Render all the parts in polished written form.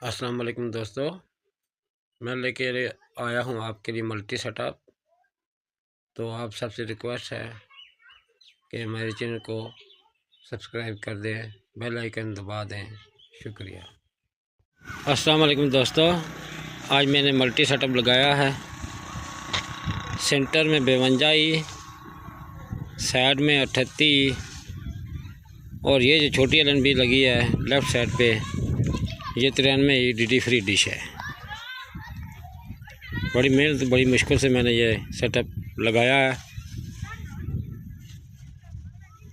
अस्सलाम वालेकुम दोस्तों, मैं लेके आया हूँ आपके लिए मल्टी सेटअप। तो आप सबसे रिक्वेस्ट है कि मेरे चैनल को सब्सक्राइब कर दें, बेल आइकन दबा दें। शुक्रिया। अस्सलाम वालेकुम दोस्तों, आज मैंने मल्टी सेटअप लगाया है। सेंटर में 52, साइड में 38 और ये जो छोटी एलन भी लगी है लेफ़्ट साइड पे, ये 93 DD फ्री डिश है। बड़ी मेहनत बड़ी मुश्किल से मैंने ये सेटअप लगाया है।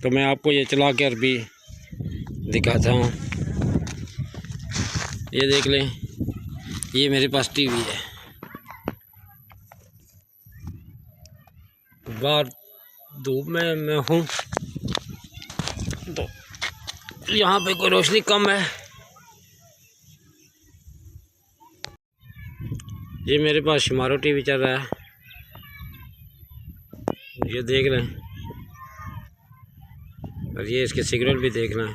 तो मैं आपको ये चला कर भी दिखाता हूँ। ये देख लें, ये मेरे पास टीवी है। बाहर धूप में मैं हूँ तो यहाँ पे कोई रोशनी कम है। ये मेरे पास शिमारो टीवी चल रहा है, ये देख लें। और ये इसके सिग्नल भी देख लें।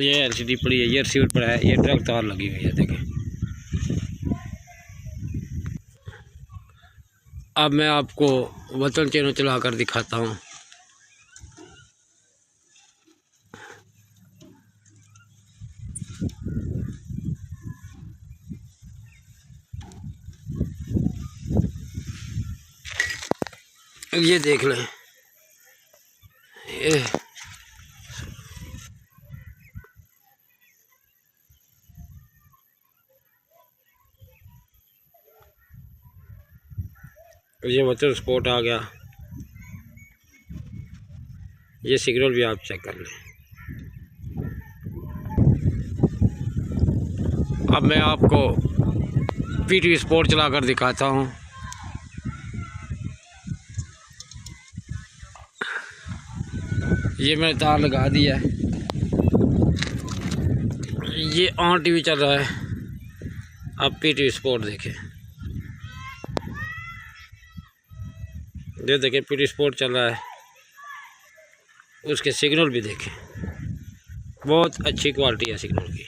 ये LCD पड़ी है, ये रिसीवर पड़ा है, ये ट्रक तार लगी हुई है। देखें, अब मैं आपको वतन चैनल चला कर दिखाता हूँ। ये देख लें, ये वतन स्पॉट आ गया। ये सिग्नल भी आप चेक कर लें। अब मैं आपको PTV स्पोर्ट चला कर दिखाता हूँ। ये मैंने तार लगा दिया है। ये ऑन टीवी चल रहा है। अब PTV स्पोर्ट देखें, ये देखें PTV स्पोर्ट चल रहा है। उसके सिग्नल भी देखें, बहुत अच्छी क्वालिटी है सिग्नल की।